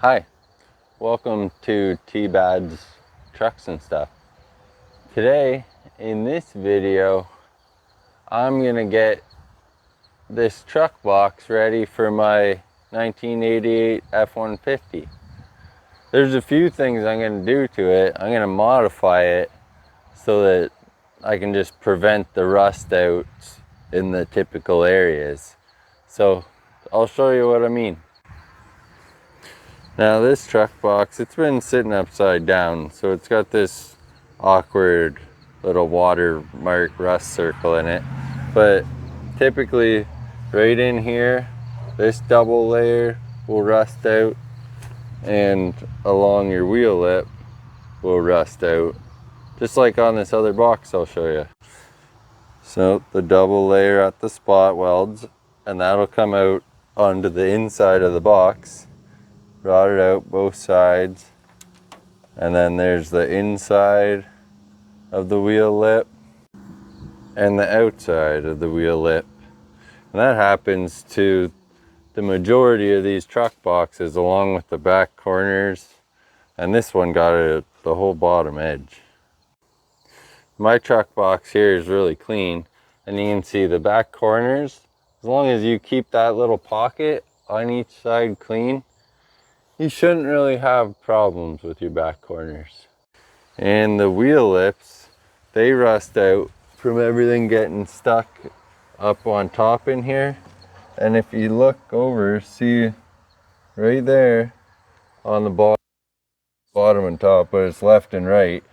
Hi, welcome to T-Bad's Trucks and Stuff. Today, in this video, I'm gonna get this truck box ready for my 1988 F-150. There's a few things I'm gonna do to it. I'm gonna modify it so that I can just prevent the rust outs in the typical areas. So I'll show you what I mean. Now this truck box, it's been sitting upside down, so it's got this awkward little watermark rust circle in it. But typically right in here, this double layer will rust out, and along your wheel lip will rust out, just like on this other box I'll show you. So the double layer at the spot welds, and that'll come out onto the inside of the box. Rotted out both sides, and then there's the inside of the wheel lip and the outside of the wheel lip, and that happens to the majority of these truck boxes, along with the back corners, and this one got it at the whole bottom edge. My truck box here is really clean, and you can see the back corners. As long as you keep that little pocket on each side clean, you shouldn't really have problems with your back corners. And the wheel lips, they rust out from everything getting stuck up on top in here. And if you look over, see right there on the bottom and top, but it's left and right,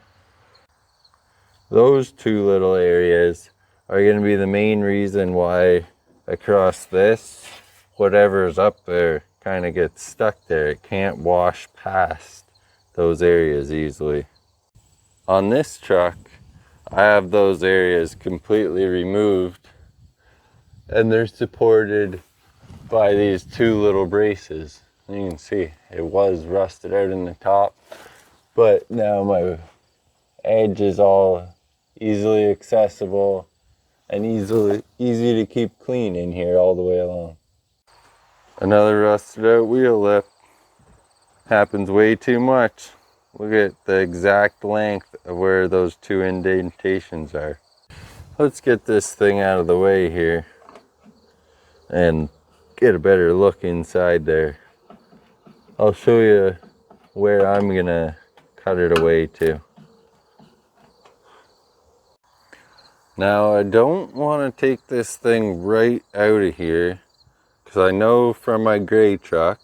those two little areas are going to be the main reason why across this, whatever's up there kind of gets stuck there. It can't wash past those areas easily. On this truck, I have those areas completely removed, and they're supported by these two little braces. You can see it was rusted out in the top, but now my edge is all easily accessible and easy to keep clean in here all the way along. Another rusted out wheel lip. Happens way too much. Look at the exact length of where those two indentations are. Let's get this thing out of the way here and get a better look inside there. I'll show you where I'm gonna cut it away to. Now I don't want to take this thing right out of here, because I know from my gray truck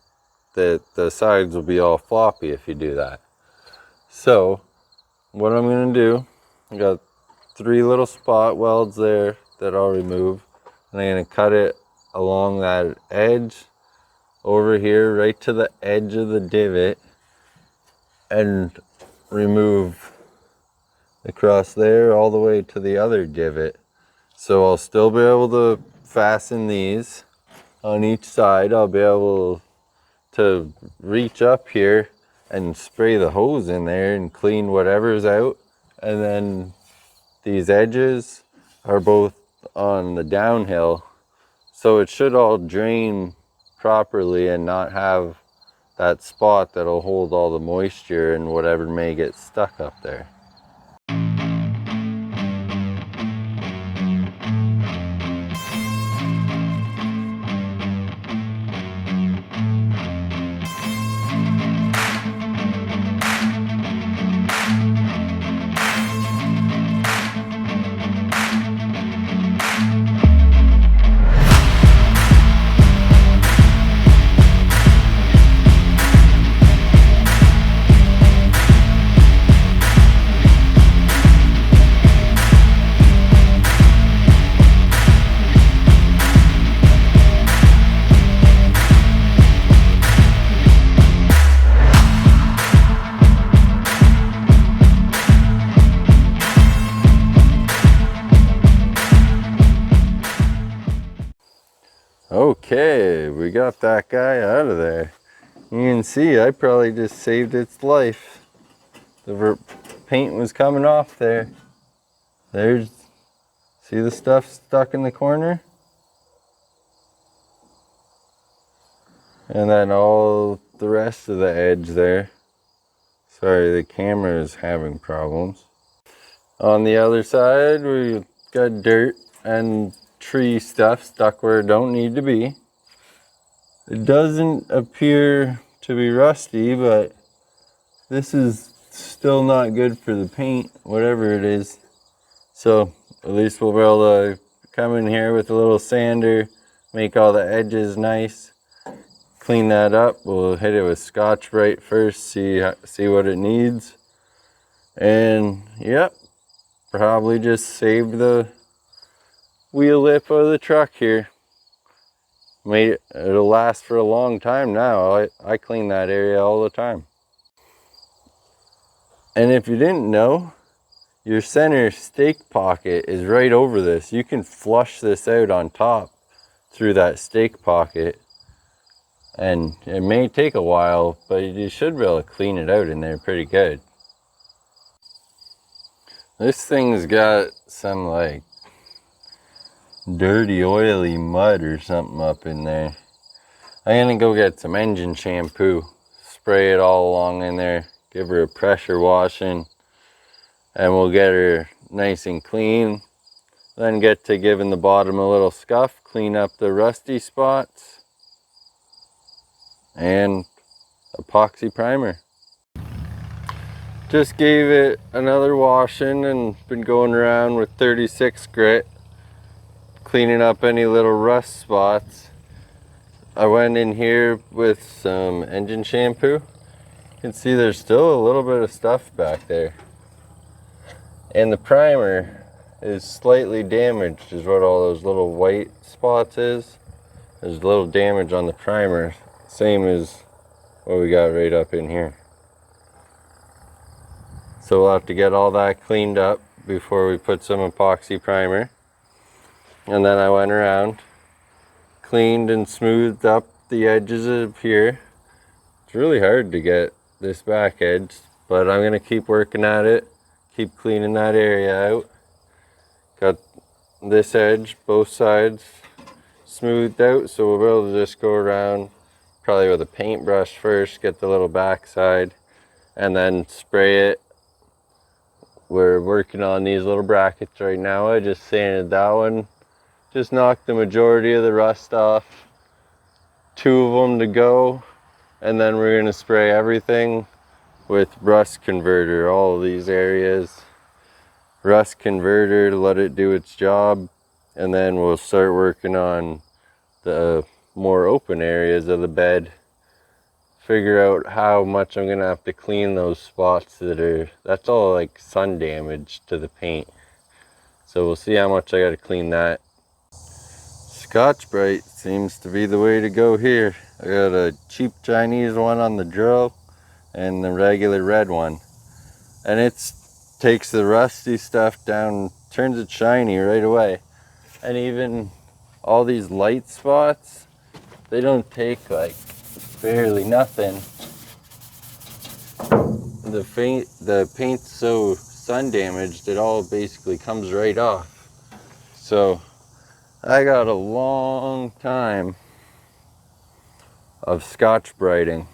that the sides will be all floppy if you do that. So what I'm going to do, I got 3 little spot welds there that I'll remove, and I'm going to cut it along that edge over here right to the edge of the divot, and remove across there all the way to the other divot. So I'll still be able to fasten these on each side. I'll be able to reach up here and spray the hose in there and clean whatever's out. And then these edges are both on the downhill, so it should all drain properly and not have that spot that'll hold all the moisture and whatever may get stuck up there. Okay, we got that guy out of there. You can see I probably just saved its life. The paint was coming off there. See the stuff stuck in the corner? And then all the rest of the edge there. Sorry, the camera is having problems. On the other side, we got dirt and tree stuff stuck where it don't need to be. It doesn't appear to be rusty, but this is still not good for the paint, whatever it is. So at least we'll be able to come in here with a little sander, make all the edges nice, clean that up. We'll hit it with Scotch-Brite first, see what it needs. And yep, probably just saved the wheel lip of the truck here. It'll last for a long time now. I clean that area all the time. And if you didn't know, your center stake pocket is right over this. You can flush this out on top through that stake pocket. And it may take a while, but you should be able to clean it out in there pretty good. This thing's got some like dirty oily mud or something up in there. I'm gonna go get some engine shampoo, spray it all along in there, give her a pressure washing, and we'll get her nice and clean. Then get to giving the bottom a little scuff, clean up the rusty spots, and epoxy primer. Just gave it another washing and been going around with 36 grit, cleaning up any little rust spots. I went in here with some engine shampoo. You can see there's still a little bit of stuff back there. And the primer is slightly damaged, is what all those little white spots is. There's a little damage on the primer, same as what we got right up in here. So we'll have to get all that cleaned up before we put some epoxy primer. And then I went around, cleaned and smoothed up the edges of here. It's really hard to get this back edge, but I'm gonna keep working at it, keep cleaning that area out. Got this edge, both sides smoothed out, so we'll be able to just go around probably with a paintbrush first, get the little back side, and then spray it. We're working on these little brackets right now. I just sanded that one, just knocked the majority of the rust off. 2 of them to go, and then we're gonna spray everything with rust converter, all of these areas. Rust converter to let it do its job, and then we'll start working on the more open areas of the bed. Figure out how much I'm gonna have to clean those spots that's all like sun damage to the paint. So we'll see how much I gotta clean that. Scotch-Brite seems to be the way to go here. I got a cheap Chinese one on the drill and the regular red one. And it takes the rusty stuff down, turns it shiny right away. And even all these light spots, they don't take like barely nothing. The paint's so sun damaged, it all basically comes right off. So I got a long time of Scotch-Briting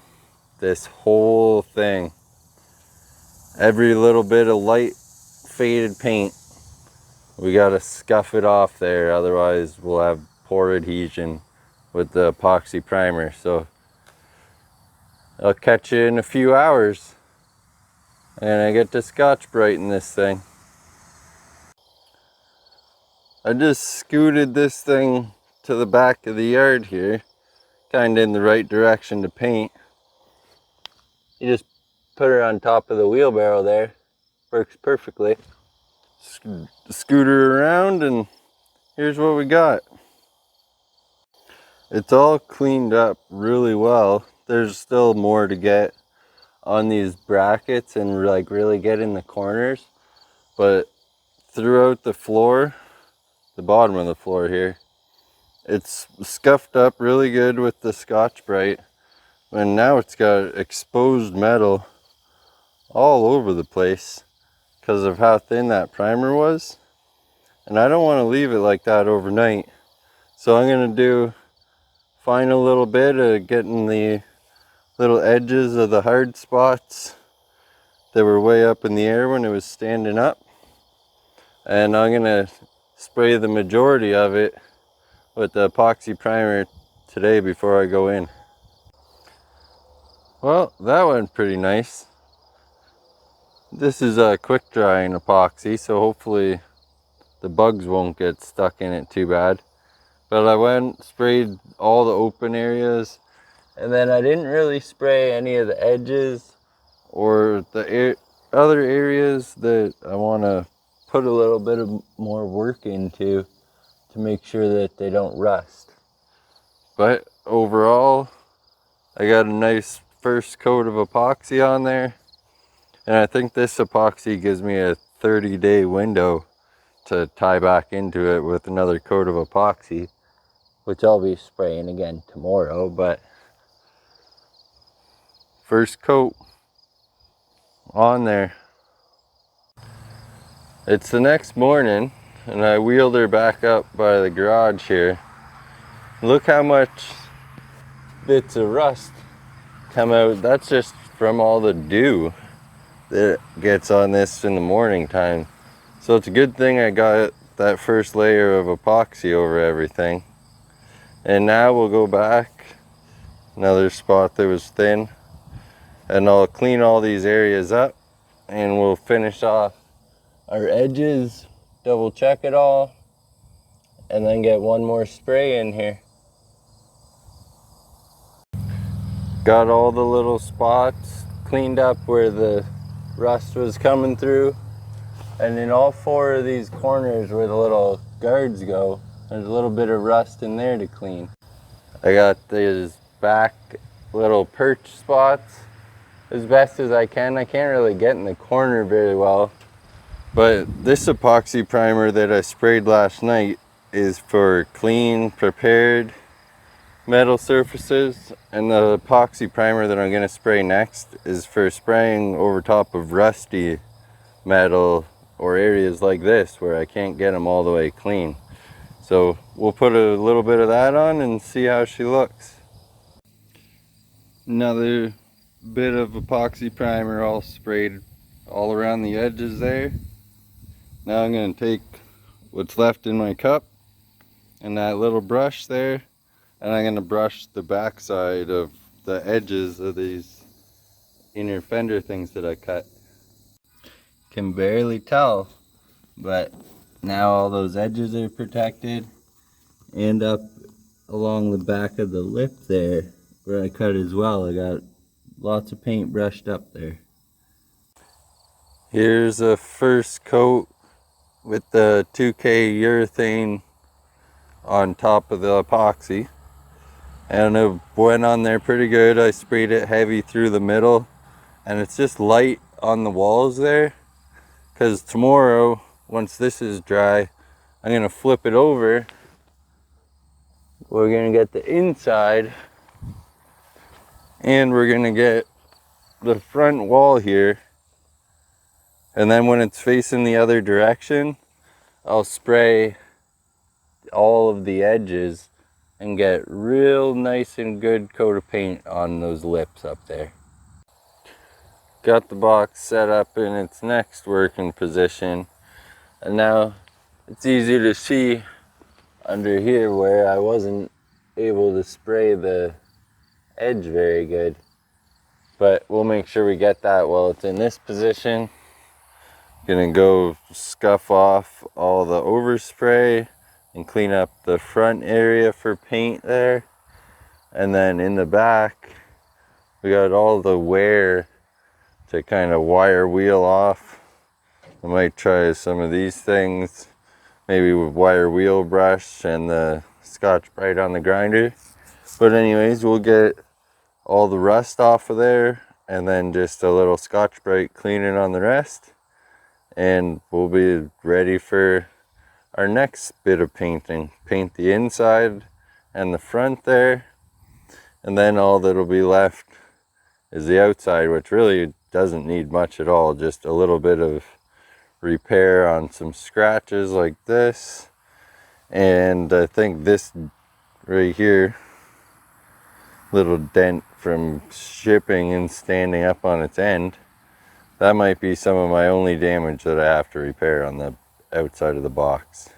this whole thing. Every little bit of light faded paint, we gotta scuff it off there, otherwise we'll have poor adhesion with the epoxy primer. So I'll catch you in a few hours and I get to Scotch-Brighten this thing. I just scooted this thing to the back of the yard here, kind of in the right direction to paint. You just put her on top of the wheelbarrow there, works perfectly. Scooter around and here's what we got. It's all cleaned up really well. There's still more to get on these brackets and like really get in the corners, but throughout the floor, the bottom of the floor here, it's scuffed up really good with the Scotch-Brite, and now it's got exposed metal all over the place because of how thin that primer was. And I don't want to leave it like that overnight, so I'm going to find a little bit of getting the little edges of the hard spots that were way up in the air when it was standing up. And I'm gonna spray the majority of it with the epoxy primer today before I go in. Well, that went pretty nice. This is a quick drying epoxy, so hopefully the bugs won't get stuck in it too bad. But I went, sprayed all the open areas, and then I didn't really spray any of the edges or the other areas that I want to put a little bit of more work into to make sure that they don't rust. But overall, I got a nice first coat of epoxy on there, and I think this epoxy gives me a 30-day window to tie back into it with another coat of epoxy, which I'll be spraying again tomorrow. But first coat on there. It's the next morning, and I wheeled her back up by the garage here. Look how much bits of rust come out. That's just from all the dew that gets on this in the morning time. So it's a good thing I got that first layer of epoxy over everything. And now we'll go back, another spot that was thin, and I'll clean all these areas up, and we'll finish off our edges, double check it all, and then get one more spray in here. Got all the little spots cleaned up where the rust was coming through, and in all four of these corners where the little guards go, there's a little bit of rust in there to clean. I got these back little perch spots as best as I can. I can't really get in the corner very well, but this epoxy primer that I sprayed last night is for clean, prepared metal surfaces, and the epoxy primer that I'm going to spray next is for spraying over top of rusty metal or areas like this where I can't get them all the way clean. So we'll put a little bit of that on and see how she looks. Another bit of epoxy primer all sprayed all around the edges there. Now I'm going to take what's left in my cup and that little brush there, and I'm going to brush the backside of the edges of these inner fender things that I cut. Can barely tell, but now all those edges are protected, and up along the back of the lip there where I cut as well, I got lots of paint brushed up there. Here's a first coat with the 2K urethane on top of the epoxy, and it went on there pretty good. I sprayed it heavy through the middle, and it's just light on the walls there, because tomorrow, once this is dry, I'm going to flip it over. We're going to get the inside, and we're going to get the front wall here, and then when it's facing the other direction, I'll spray all of the edges and get real nice and good coat of paint on those lips up there. Got the box set up in its next working position, and now it's easy to see under here where I wasn't able to spray the edge very good, but we'll make sure we get that while it's in this position. Gonna go scuff off all the overspray and clean up the front area for paint there, and then in the back we got all the wear to kind of wire wheel off. I might try some of these things, maybe with wire wheel brush and the Scotch-Brite on the grinder. But anyways, we'll get all the rust off of there, and then just a little Scotch-Brite cleaning on the rest, and we'll be ready for our next bit of painting. Paint the inside and the front there, and then all that'll be left is the outside, which really doesn't need much at all, just a little bit of repair on some scratches like this, and I think this right here, little dent from shipping and standing up on its end. That might be some of my only damage that I have to repair on the outside of the box.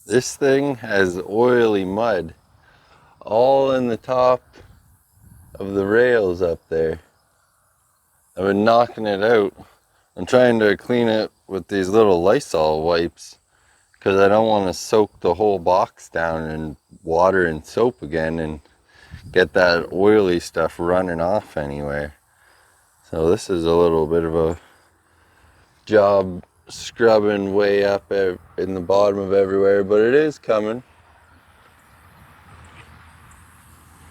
This thing has oily mud all in the top of the rails up there. I've been knocking it out. I'm trying to clean it with these little Lysol wipes because I don't want to soak the whole box down in water and soap again and get that oily stuff running off anywhere. So this is a little bit of a job scrubbing way up in the bottom of everywhere, but it is coming.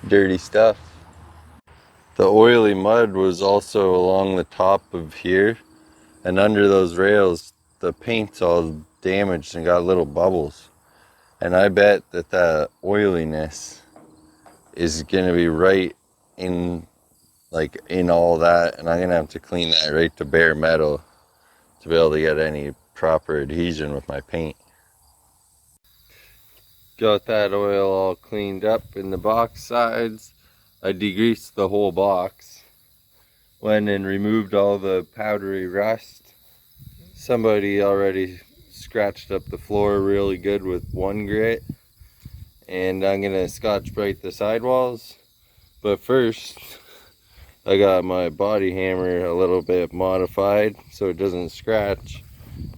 Dirty stuff. The oily mud was also along the top of here, and under those rails the paint's all damaged and got little bubbles, and I bet that the oiliness is gonna be right in in all that, and I'm gonna have to clean that right to bare metal to be able to get any proper adhesion with my paint. Got that oil all cleaned up in the box sides. I degreased the whole box. Went and removed all the powdery rust. Somebody already scratched up the floor really good with one grit. And I'm gonna Scotch-Brite the sidewalls. But first, I got my body hammer a little bit modified so it doesn't scratch.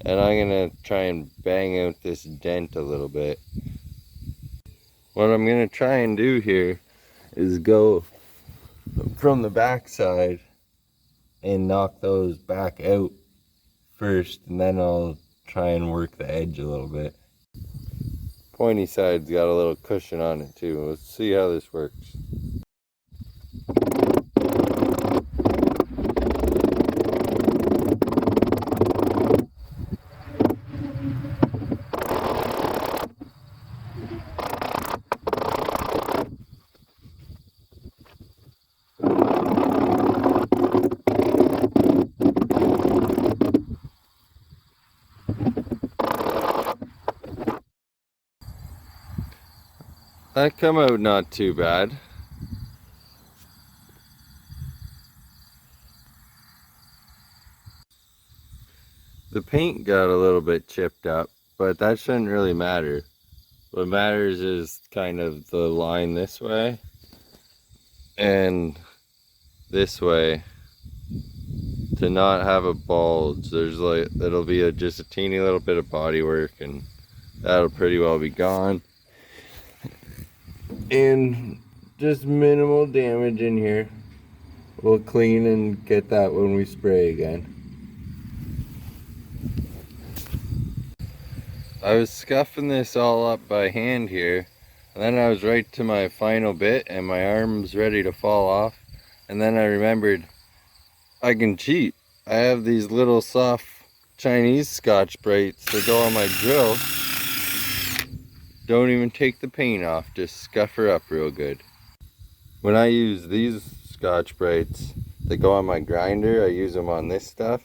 And I'm gonna try and bang out this dent a little bit. What I'm gonna try and do here is go from the back side and knock those back out first, and then I'll try and work the edge a little bit. Pointy side's got a little cushion on it too. Let's see how this works. That come out not too bad. The paint got a little bit chipped up, but that shouldn't really matter. What matters is kind of the line this way and this way to not have a bulge. There's it'll be just a teeny little bit of bodywork and that'll pretty well be gone. And just minimal damage in here. We'll clean and get that when we spray again. I was scuffing this all up by hand here, and then I was right to my final bit and my arm's ready to fall off, and then I remembered I can cheat. I have these little soft Chinese Scotch-Brites that go on my drill. Don't even take the paint off, just scuff her up real good. When I use these Scotch-Brites that go on my grinder, I use them on this stuff.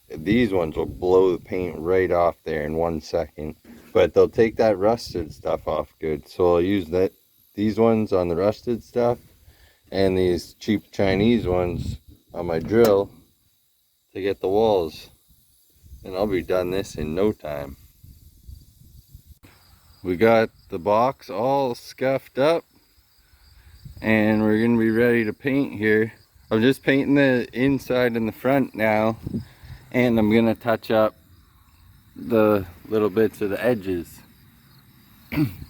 These ones will blow the paint right off there in 1 second, but they'll take that rusted stuff off good. So I'll use these ones on the rusted stuff and these cheap Chinese ones on my drill to get the walls, and I'll be done this in no time. We got the box all scuffed up and we're gonna be ready to paint here. I'm just painting the inside and the front now, and I'm gonna touch up the little bits of the edges.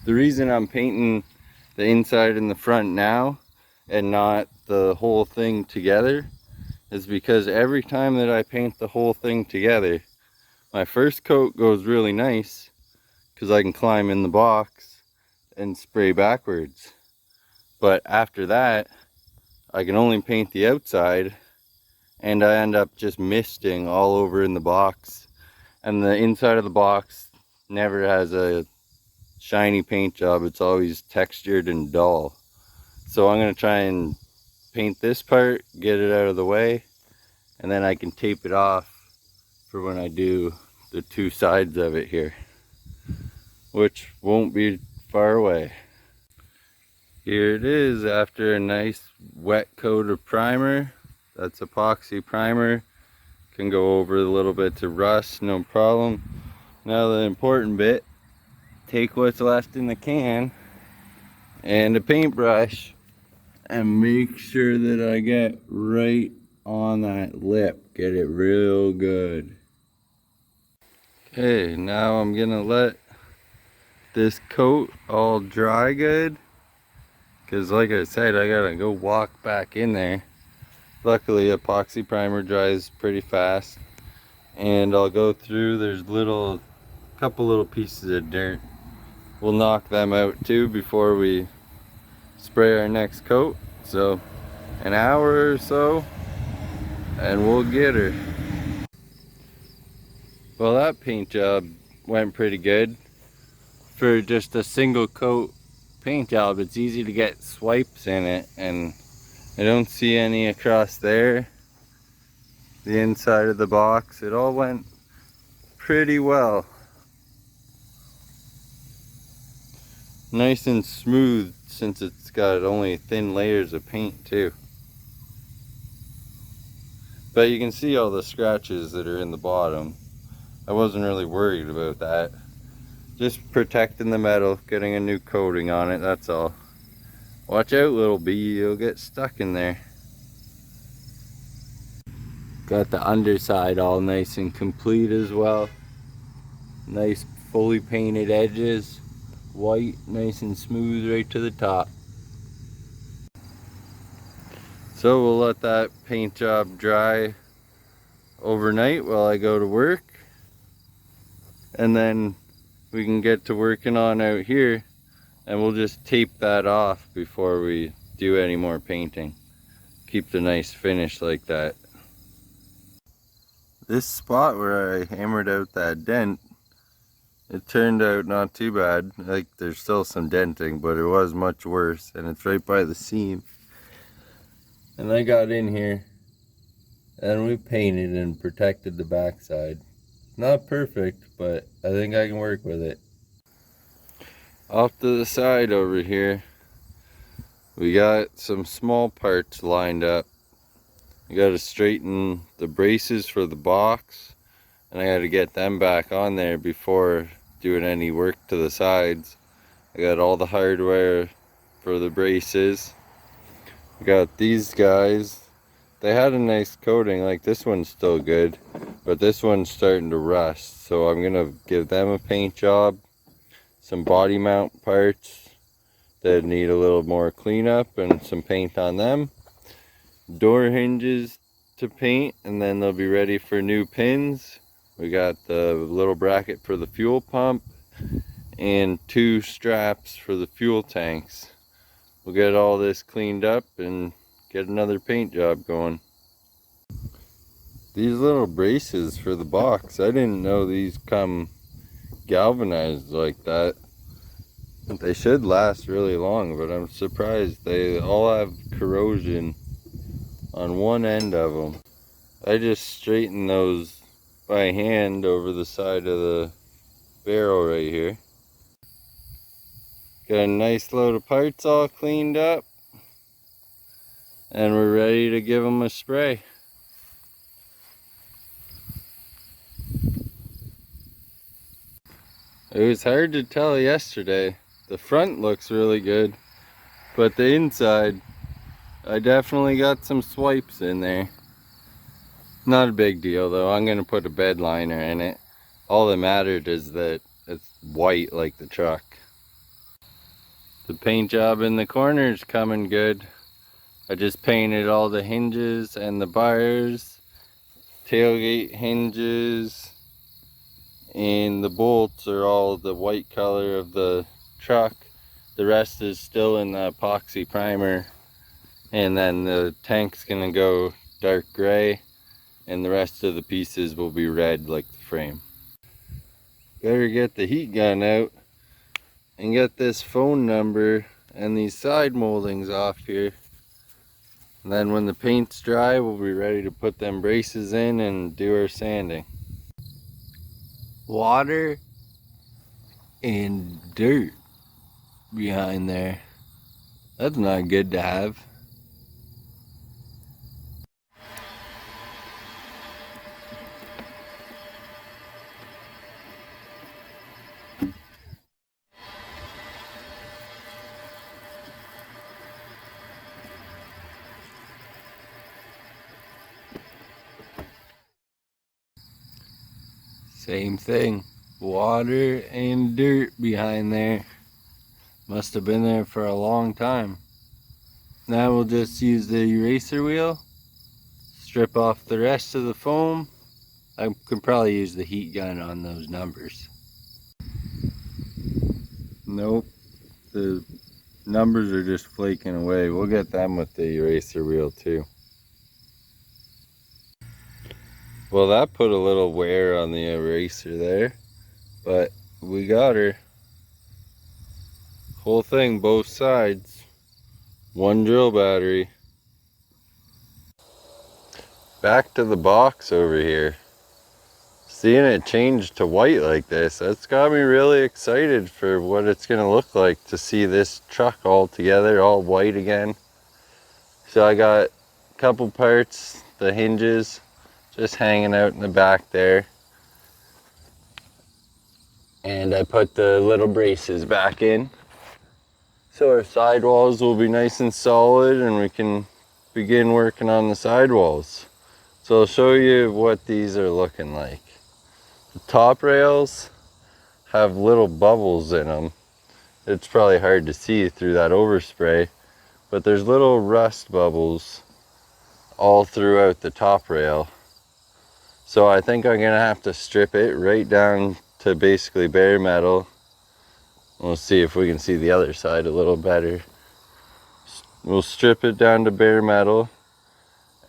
The reason I'm painting the inside and the front now and not the whole thing together is because every time that I paint the whole thing together, my first coat goes really nice because I can climb in the box and spray backwards. But after that, I can only paint the outside and I end up just misting all over in the box, and the inside of the box never has a shiny paint job. It's always textured and dull. So I'm going to try and paint this part, get it out of the way, and then I can tape it off for when I do the two sides of it here, which won't be far away. Here it is after a nice wet coat of primer. That's epoxy primer. Can go over a little bit to rust, no problem. Now the important bit, take what's left in the can and a paintbrush and make sure that I get right on that lip. Get it real good. Okay, now I'm gonna let this coat all dry good, because like I said, I gotta go walk back in there. Luckily epoxy primer dries pretty fast, and I'll go through, there's couple little pieces of dirt. We'll knock them out too before we spray our next coat. So an hour or so and we'll get her. Well, that paint job went pretty good. For just a single coat paint job, it's easy to get swipes in it, and I don't see any across there. The inside of the box, it all went pretty well. Nice and smooth since it's got only thin layers of paint too. But you can see all the scratches that are in the bottom. I wasn't really worried about that. Just protecting the metal, getting a new coating on it, that's all. Watch out, little bee, you'll get stuck in there. Got the underside all nice and complete as well. Nice fully painted edges. White, nice and smooth right to the top. So we'll let that paint job dry overnight while I go to work. And then we can get to working on out here, and we'll just tape that off before we do any more painting. Keep the nice finish like that. This spot where I hammered out that dent, it turned out not too bad. Like, there's still some denting, but it was much worse, and it's right by the seam. And I got in here and we painted and protected the backside. Not perfect, but I think I can work with it. Off to the side over here, we got some small parts lined up. I got to straighten the braces for the box, and I got to get them back on there before doing any work to the sides. I got all the hardware for the braces. I got these guys. They had a nice coating, like this one's still good, but this one's starting to rust. So I'm gonna give them a paint job. Some body mount parts that need a little more cleanup and some paint on them. Door hinges to paint, and then they'll be ready for new pins. We got the little bracket for the fuel pump and 2 straps for the fuel tanks. We'll get all this cleaned up and get another paint job going. These little braces for the box, I didn't know these come galvanized like that. They should last really long, but I'm surprised. They all have corrosion on one end of them. I just straightened those by hand over the side of the barrel right here. Got a nice load of parts all cleaned up, and we're ready to give them a spray. It was hard to tell yesterday. The front looks really good, but the inside, I definitely got some swipes in there. Not a big deal though. I'm gonna put a bed liner in it. All that mattered is that it's white like the truck. The paint job in the corner is coming good. I just painted all the hinges and the bars, tailgate hinges, and the bolts are all the white color of the truck. The rest is still in the epoxy primer, and then the tank's gonna go dark gray, and the rest of the pieces will be red like the frame. Better get the heat gun out and get this phone number and these side moldings off here. And then when the paint's dry, we'll be ready to put them braces in and do our sanding. Water and dirt behind there. That's not good to have. Same thing. Water and dirt behind there. Must have been there for a long time. Now we'll just use the eraser wheel, strip off the rest of the foam. I could probably use the heat gun on those numbers. Nope, the numbers are just flaking away. We'll get them with the eraser wheel too. Well, that put a little wear on the eraser there, but we got her. Whole thing, both sides. One drill battery. Back to the box over here. Seeing it change to white like this, that's got me really excited for what it's gonna look like to see this truck all together, all white again. So I got a couple parts, the hinges, just hanging out in the back there. And I put the little braces back in. So our sidewalls will be nice and solid and we can begin working on the sidewalls. So I'll show you what these are looking like. The top rails have little bubbles in them. It's probably hard to see through that overspray, but there's little rust bubbles all throughout the top rail. So I think I'm gonna have to strip it right down to basically bare metal. We'll see if we can see the other side a little better. We'll strip it down to bare metal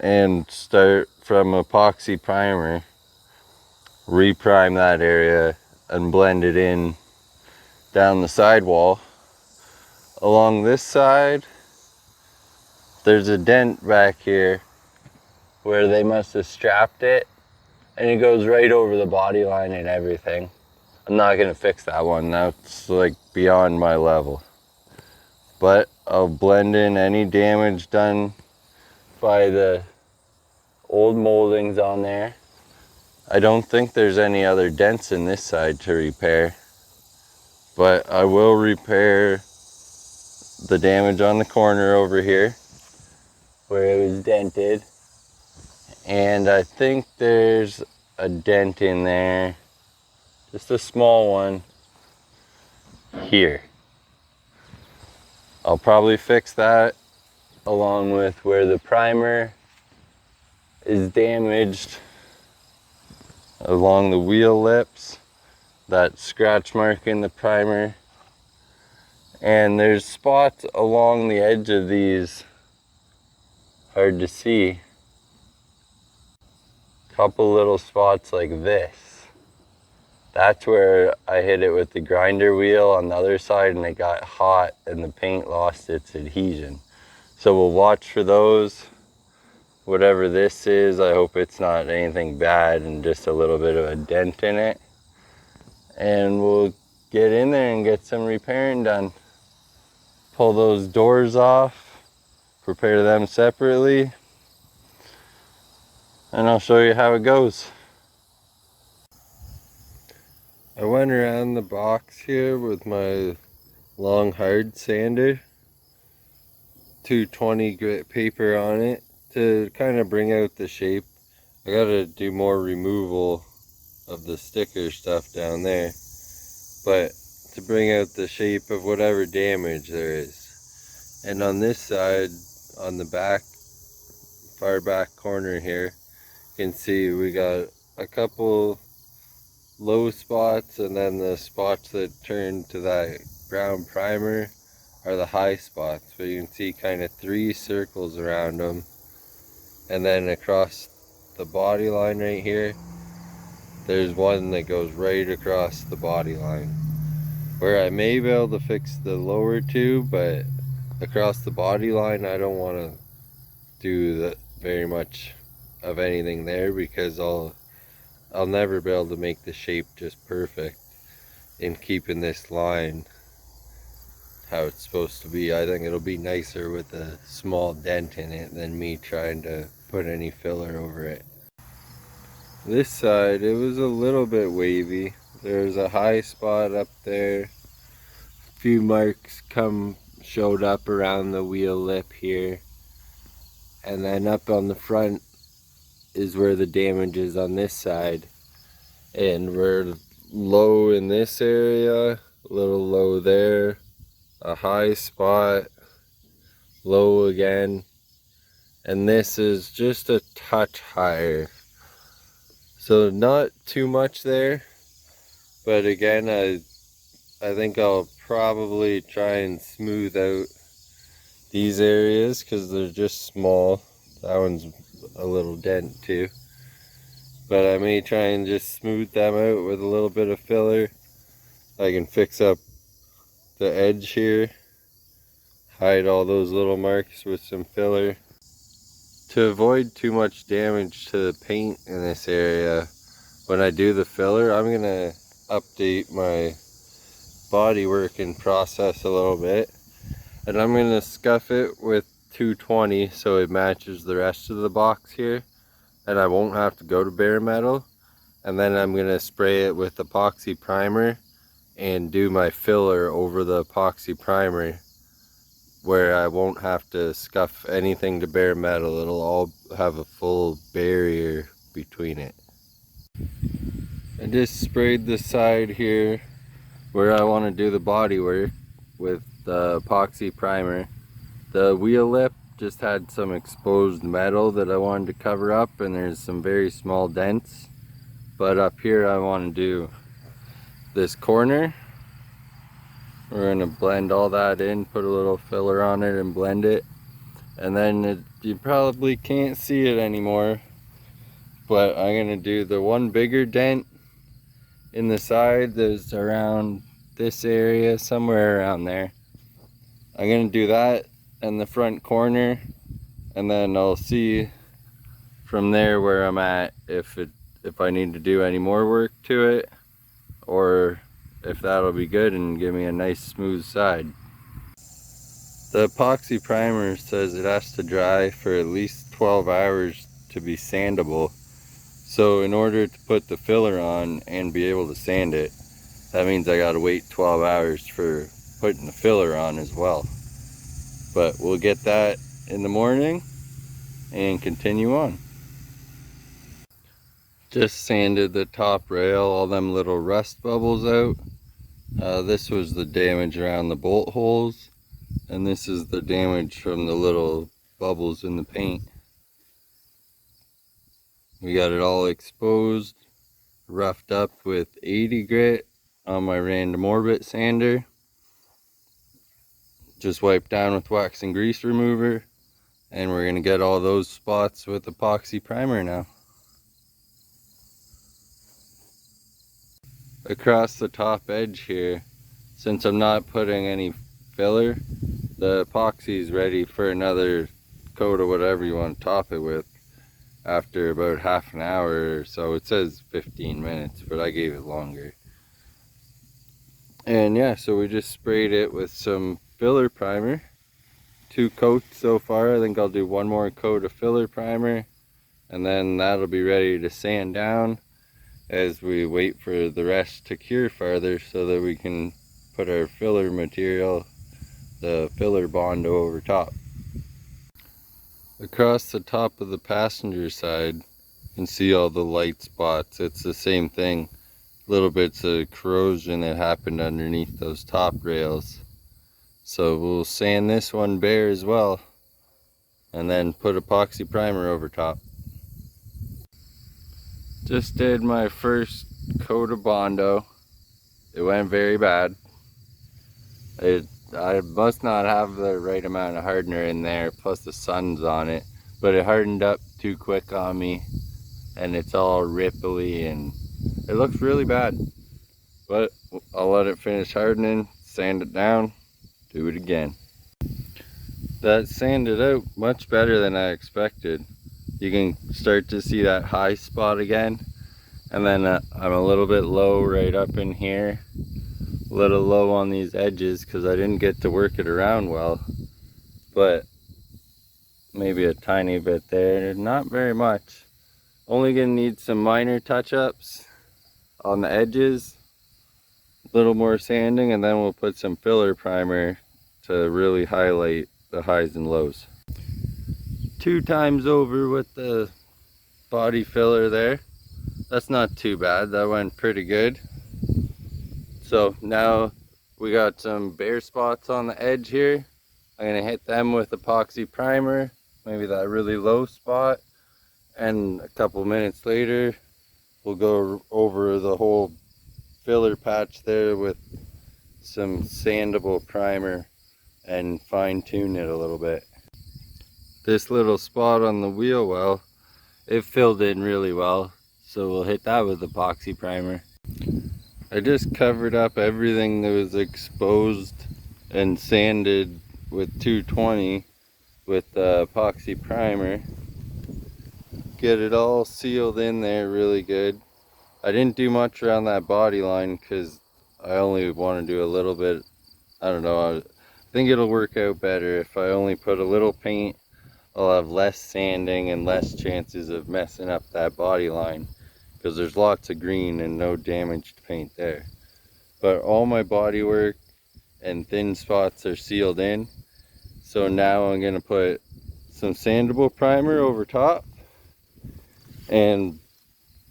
and start from epoxy primer, reprime that area and blend it in down the sidewall. Along this side, there's a dent back here where they must have strapped it and it goes right over the body line and everything. I'm not gonna fix that one, that's like beyond my level. But I'll blend in any damage done by the old moldings on there. I don't think there's any other dents in this side to repair, but I will repair the damage on the corner over here where it was dented. And I think there's a dent in there, just a small one here. I'll probably fix that along with where the primer is damaged along the wheel lips, that scratch mark in the primer. And there's spots along the edge of these, hard to see. Couple little spots like this. That's where I hit it with the grinder wheel on the other side and it got hot and the paint lost its adhesion. So we'll watch for those. Whatever this is, I hope it's not anything bad and just a little bit of a dent in it. And we'll get in there and get some repairing done. Pull those doors off, prepare them separately, and I'll show you how it goes. I went around the box here with my long hard sander, 220 grit paper on it to kind of bring out the shape. I gotta do more removal of the sticker stuff down there, but to bring out the shape of whatever damage there is. And on this side, on the back, far back corner here, you can see we got a couple low spots, and then the spots that turn to that brown primer are the high spots. But you can see kind of 3 circles around them, and then across the body line right here, there's one that goes right across the body line, where I may be able to fix the lower 2, but across the body line I don't want to do very much of anything there, because I'll never be able to make the shape just perfect in keeping this line how it's supposed to be. I think it'll be nicer with a small dent in it than me trying to put any filler over it. This side, it was a little bit wavy. There's a high spot up there. A few marks showed up around the wheel lip here. And then up on the front is where the damage is on this side. And we're low in this area, a little low there, a high spot, low again. And this is just a touch higher. So not too much there. But again, I think I'll probably try and smooth out these areas because they're just small. That one's a little dent too. But I may try and just smooth them out with a little bit of filler. I can fix up the edge here, hide all those little marks with some filler. To avoid too much damage to the paint in this area, when I do the filler, I'm gonna update my Bodywork process a little bit, and I'm gonna scuff it with 220 so it matches the rest of the box here, and I won't have to go to bare metal. And then I'm gonna spray it with epoxy primer and do my filler over the epoxy primer, where I won't have to scuff anything to bare metal. It'll all have a full barrier between it. I just sprayed the side here where I want to do the bodywork with the epoxy primer. The wheel lip just had some exposed metal that I wanted to cover up, and there's some very small dents. But up here I want to do this corner. We're going to blend all that in, put a little filler on it and blend it. And then you probably can't see it anymore, but I'm going to do the one bigger dent in the side that's around this area, somewhere around there. I'm going to do that in the front corner, and then I'll see from there where I'm at if I need to do any more work to it, or if that'll be good and give me a nice smooth side. The epoxy primer says it has to dry for at least 12 hours to be sandable. So in order to put the filler on and be able to sand it, that means I gotta wait 12 hours for putting the filler on as well. But we'll get that in the morning and continue on. Just sanded the top rail, all them little rust bubbles out. This was the damage around the bolt holes, and this is the damage from the little bubbles in the paint. We got it all exposed, roughed up with 80 grit on my random orbit sander. Just wiped down with wax and grease remover, and we're gonna get all those spots with epoxy primer now. Across the top edge here, since I'm not putting any filler, the epoxy is ready for another coat of whatever you want to top it with after about half an hour or so. It says 15 minutes, but I gave it longer. And yeah, so we just sprayed it with some filler primer. 2 coats so far. I think I'll do one more coat of filler primer, and then that'll be ready to sand down as we wait for the rest to cure farther so that we can put our filler material, the filler Bondo, over top. Across the top of the passenger side, you can see all the light spots. It's the same thing. Little bits of corrosion that happened underneath those top rails. So we'll sand this one bare as well, and then put epoxy primer over top. Just did my first coat of Bondo. It went very bad. I must not have the right amount of hardener in there, plus the sun's on it, but it hardened up too quick on me, and it's all ripply and it looks really bad. But I'll let it finish hardening, sand it down, do it again. That sanded out much better than I expected. You can start to see that high spot again, and then I'm a little bit low right up in here, a little low on these edges because I didn't get to work it around well, but maybe a tiny bit there, not very much. Only gonna need some minor touch-ups on the edges, a little more sanding, and then we'll put some filler primer to really highlight the highs and lows. 2 times over with the body filler there. That's not too bad, that went pretty good. So now we got some bare spots on the edge here. I'm gonna hit them with epoxy primer, maybe that really low spot, and a couple minutes later we'll go over the whole filler patch there with some sandable primer and fine tune it a little bit. This little spot on the wheel well, it filled in really well, so we'll hit that with epoxy primer. I just covered up everything that was exposed and sanded with 220 with epoxy primer. Get it all sealed in there really good. I didn't do much around that body line because I only want to do a little bit. I don't know, I think it'll work out better if I only put a little paint. I'll have less sanding and less chances of messing up that body line because there's lots of green and no damaged paint there. But all my bodywork and thin spots are sealed in, so now I'm going to put some sandable primer over top and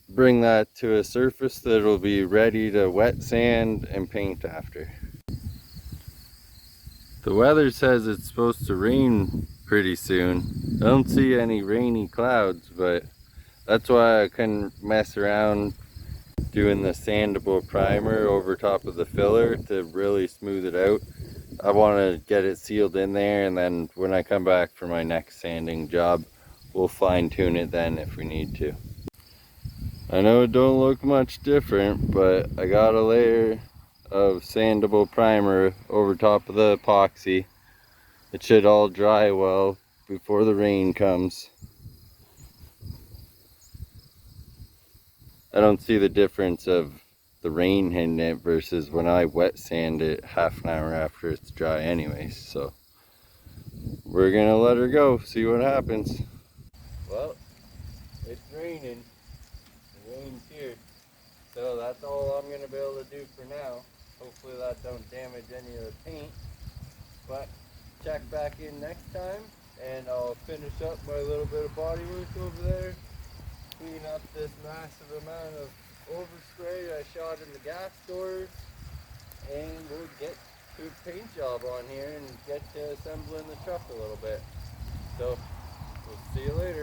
bring that to a surface that will be ready to wet sand and paint after. The weather says it's supposed to rain pretty soon. I don't see any rainy clouds, but that's why I couldn't mess around doing the sandable primer over top of the filler to really smooth it out. I want to get it sealed in there, and then when I come back for my next sanding job, we'll fine tune it then if we need to. I know it don't look much different, but I got a layer of sandable primer over top of the epoxy. It should all dry well before the rain comes. I don't see the difference of the rain hitting it versus when I wet sand it half an hour after it's dry anyways. So we're gonna let her go, see what happens. Well, it's raining. The rain's here. So that's all I'm gonna be able to do for now. Hopefully that don't damage any of the paint. But check back in next time and I'll finish up my little bit of body work over there. Clean up this massive amount of overspray I shot in the gas doors, and we'll get to a paint job on here and get to assembling the truck a little bit. So we'll see you later.